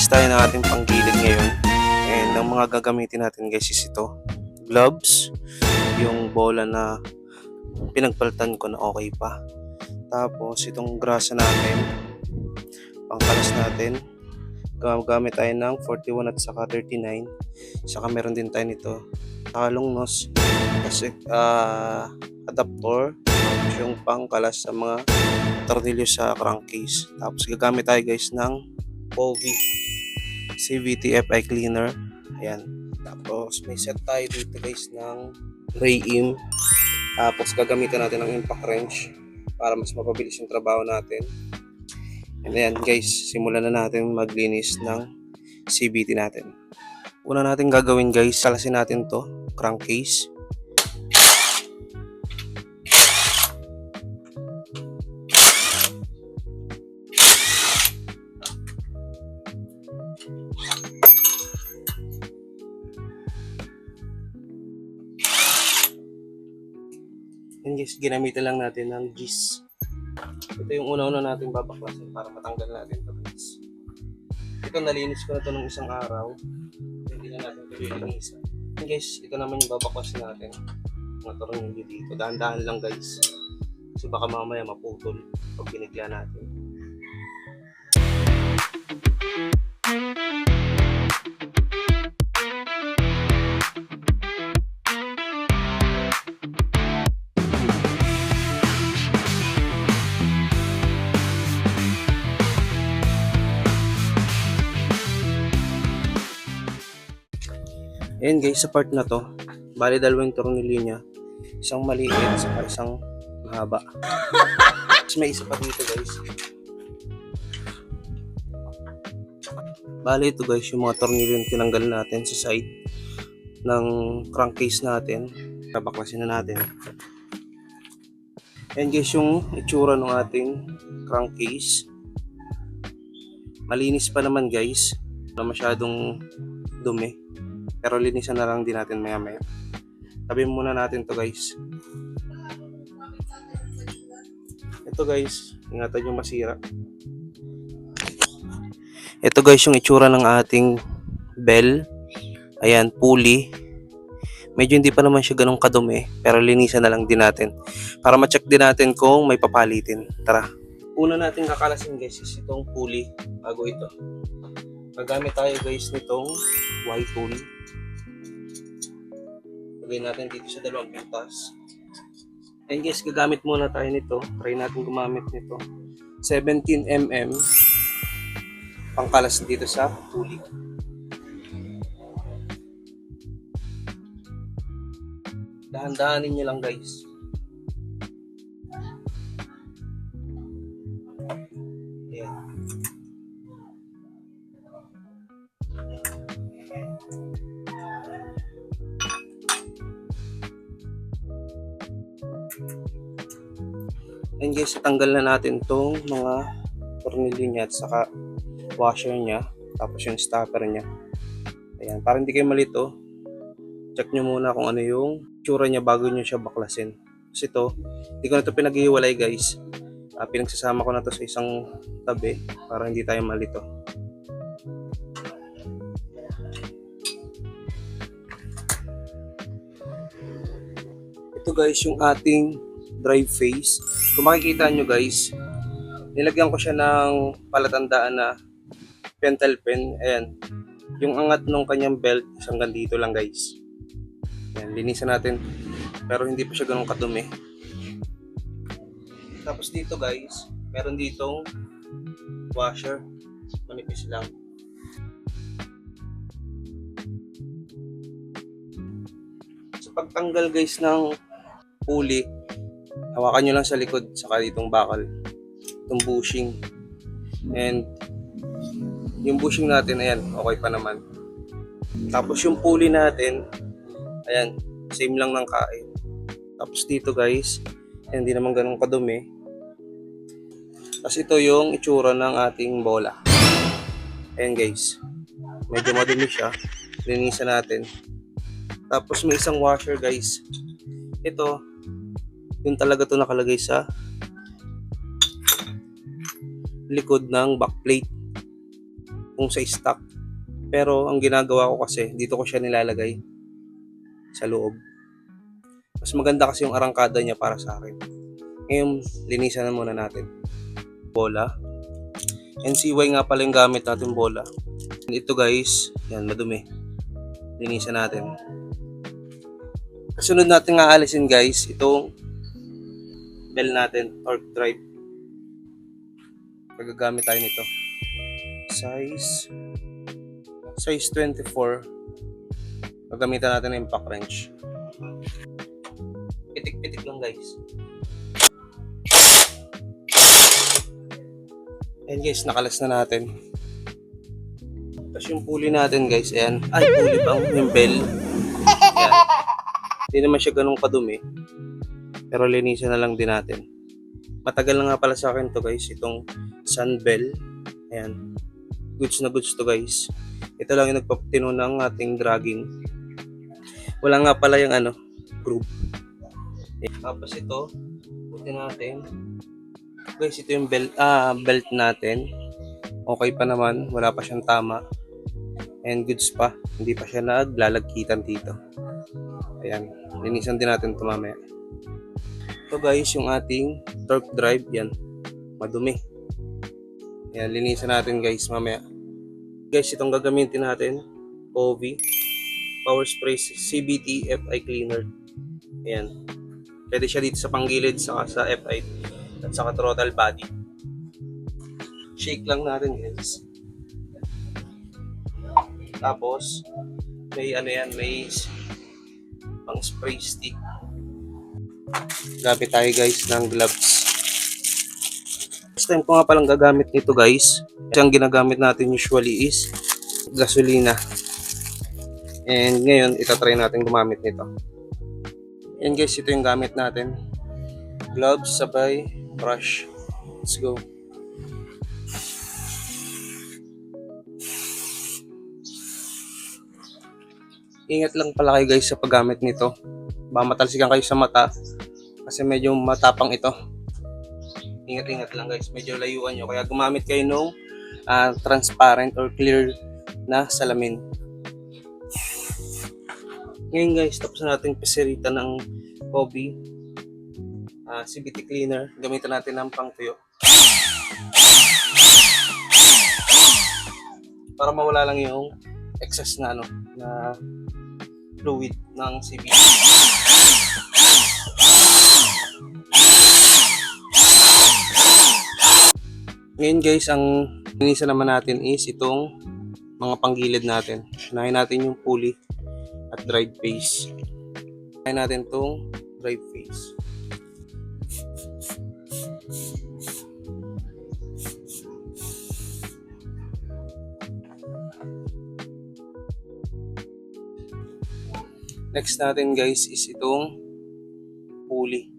Mag-aayos tayo ng ating panggilid ngayon. And ang mga gagamitin natin guys is ito. Gloves. Yung bola na pinagpalitan ko na okay pa. Tapos itong grasa natin. Pangkalas natin. Gamit tayo ng 41 at saka 39. Saka meron din tayo nito. Halong nose. Kasi adapter. Tapos yung pangkalas sa mga tornilyo sa crankcase. Tapos gagamit tayo guys ng POV CVT FI cleaner. Ayan. Tapos may set tayo dito guys ng ray im. Tapos gagamitan natin ng impact wrench para mas mapabilis yung trabaho natin. And ayan guys, simulan na natin maglinis ng CVT natin. Una natin gagawin guys, salasin natin to crankcase. And guys, ginamitan lang natin ng Gis. Ito yung una-una natin babaklasin para matanggal natin ito guys. Ito nalinis ko na ito ng isang araw. Hindi na natin ito lilinisan. And guys, ito naman yung babaklasin natin. Mga tornilyo dito. Dahan-dahan lang guys. Kasi baka mamaya maputol pag binigla natin. Ayan guys, sa part na to, bali dalawang tornilyo niya. Isang maliit, saka isang mahaba. Tapos may isa pa dito guys. Bali ito guys, yung mga tornilyo yung tinanggal natin sa side ng crankcase natin. Babaklasin na natin. Ayan guys, yung itsura ng ating crankcase. Malinis pa naman guys. Wala masyadong dumi. Pero linisan na lang din natin maya maya. Tabi muna natin to guys. Ito guys, ingatan yung masira. Ito guys yung itsura ng ating bell. Ayan, pulley. Medyo hindi pa naman siya ganun kadumi. Pero linisan na lang din natin. Para ma-check din natin kung may papalitin. Tara. Una natin kakalasin guys is itong pulley. Bago ito. Gagamit tayo guys nitong Y tool. Lagay natin dito sa dalawang pintas. And guys, gagamit muna tayo nito. Try natin gumamit nito. 17mm pangkalas dito sa pulley. Dahan-dahanin nyo lang guys. Ayan. And guys, tanggal na natin tong mga tornilyo niya at saka washer niya, tapos yung stopper niya. Ayan, para hindi kayo malito, check nyo muna kung ano yung tsura niya bago nyo siya baklasin. Kasi ito, hindi ko na ito pinaghihiwalay guys. Pinagsasama ko na ito sa isang tabi para hindi tayo malito. Ito guys yung ating drive face. Kung makikita nyo guys, nilagyan ko siya ng palatandaan na pentel pen. Ayan, yung angat ng kanyang belt hanggang dito lang guys. Ayan, linisan natin. Pero hindi pa siya ganun kadumi. Tapos dito guys, meron ditong washer. Manipis lang. Sa pagtanggal guys ng pulley, hawakan nyo lang sa likod saka ditong bakal, itong bushing. And yung bushing natin, ayan, okay pa naman. Tapos yung pulley natin, ayan, same lang ng kain. Tapos dito guys, hindi naman ganun kadumi. Tapos ito yung itsura ng ating bola. Ayan guys, medyo madumi siya. Linisan natin. Tapos may isang washer guys. Ito, yun talaga to nakalagay sa likod ng backplate. kung sa stock. Pero ang ginagawa ko kasi, dito ko siya nilalagay sa loob. Mas maganda kasi yung arangkada niya para sa akin. Ngayon, linisan na muna natin. Bola. NCY nga pala yung gamit natin bola. Ito guys, yan madumi. Linisan natin. Kasunod natin nga alisin guys, itong bell natin, torque drive. Magagamit tayo nito. Size 24. Gagamitan natin ng impact wrench. Pitik-pitik lang guys. Ayan guys, nakalas na natin. Tapos yung pulley natin guys, ayan. Ay, pulley bang yung bell. Ayan. Hindi naman siya ganun kadumi. Pero linisan na lang din natin. Matagal na nga pala sa akin to guys, itong sun bell. Ayan. Goods na goods to guys. Ito lang yung nagpapatino ng ating dragging. Wala nga pala yung groove. Tapos ito, putin natin. Guys, ito yung belt natin. Okay pa naman, wala pa siyang tama. And goods pa, hindi pa siya naglalagkitan dito. Ayan, linisan din natin ito mamaya. Ito guys, yung ating torque drive, yan, madumi. Ayan, linisan natin guys mamaya. Guys, itong gagamitin natin, OV, Power Spray CBT FI Cleaner. Ayan, pwede siya dito sa panggilid, saka sa FI, at saka throttle body. Shake lang natin guys. Tapos, may may pang spray stick. Gamit tayo guys ng gloves. First time ko nga palang gagamit nito guys. Ang ginagamit natin usually is gasolina. And ngayon, itatry natin gumamit nito. And guys, ito yung gamit natin. Gloves, sabay, brush. Let's go. Ingat lang pala kayo guys sa paggamit nito. Baka matalsikan kayo sa mata kasi medyo matapang ito. Ingat-ingat lang guys, medyo layuan nyo. Kaya gumamit kayo ng transparent or clear na salamin. Ngayon guys, tapos na natin pesirita ng Hobby CBT cleaner. Gamitan natin ng pangtuyo para mawala lang yung excess na na fluid ng CBT. Ngayon guys, ang linisan naman natin is itong mga panggilid natin. Unahin natin yung pulley at drive face. Unahin natin itong drive face. Next natin guys is itong pulley.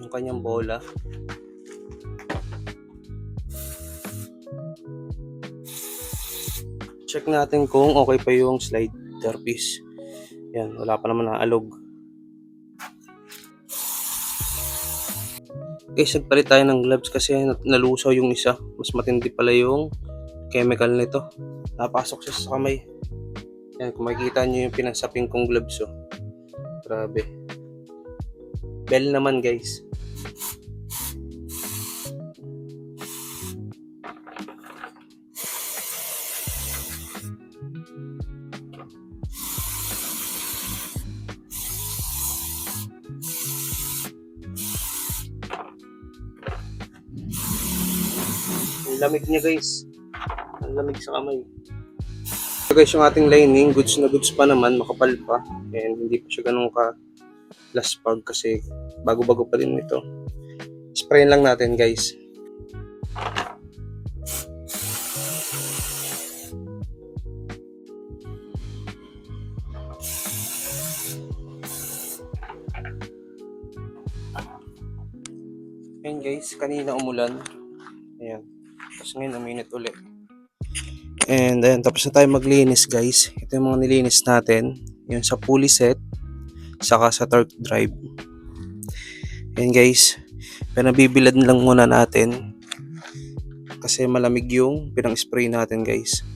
Yung kanyang bola. Check natin kung okay pa yung slider piece. Yan, wala pa naman naalog. Guys, nagpalit tayo ng gloves kasi nalusaw yung isa. Mas matindi pala yung chemical nito. Napasok siya sa kamay. Yan, kung makikita nyo yung pinasaping kong gloves, oh. Grabe. Bell naman guys. Ang lamig niya guys. Ang lamig sa kamay. So guys, yung ating lining, goods na goods pa naman, makapal pa. And hindi pa siya ganun ka laspag kasi bago-bago pa din ito. Sprayin lang natin guys. Ayan guys, kanina umulan. Ayan. Tapos ngayon uminit ulit. And ayan, tapos na tayo maglinis guys. Ito yung mga nilinis natin. Yun sa pulley set, saka sa torque drive. Ayan guys, pinabibilad lang muna natin. Kasi malamig yung pinang-spray natin guys.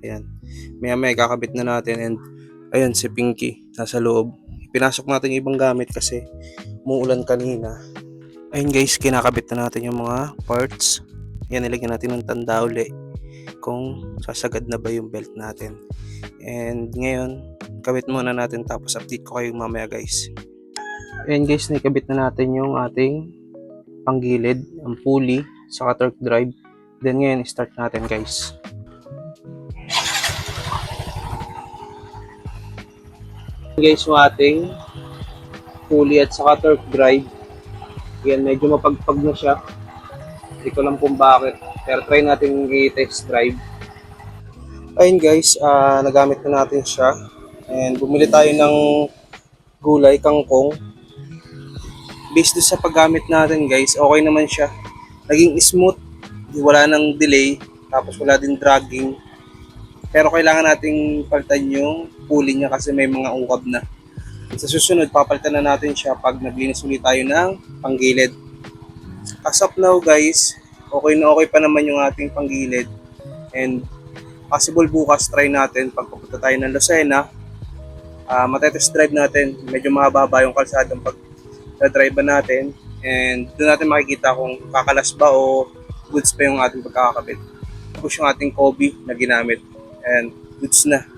Ayan. Maya kakabit na natin and ayan si Pinky nasa loob. Pinasok natin yung ibang gamit kasi umuulan kanina. Ayun guys, kinakabit na natin yung mga parts. Ayan, nilagyan natin ng tanda uli kung sasagad na ba yung belt natin. And ngayon, kabit muna natin tapos update ko kayo mamaya guys. Ayan guys, nakabit na natin yung ating panggilid, ang pulley, saka torque drive. Then ngayon, start natin guys. Guys, yung ating pulley at saka torque drive. Yan, medyo mapagpag na siya. Hindi ko lang kung bakit. Pero try natin i-test drive. Ayun guys, nagamit na natin siya. And bumili tayo ng gulay, kangkong. Based sa paggamit natin guys, okay naman siya. Naging smooth. Wala nang delay. Tapos wala din dragging. Pero kailangan nating palitan yung pulley niya kasi may mga ungkab na. Sa susunod, papalitan na natin siya pag naglinis ulit tayo ng panggilid. As of now guys, okay na okay pa naman yung ating panggilid. And possible bukas try natin pag pupunta tayo ng Lucena. Matetest drive natin. Medyo mababa yung kalsadang pag drive natin. And doon natin makikita kung kakalas ba o goods pa yung ating pagkakakabit. Tapos yung ating Kobe na ginamit. And goods na.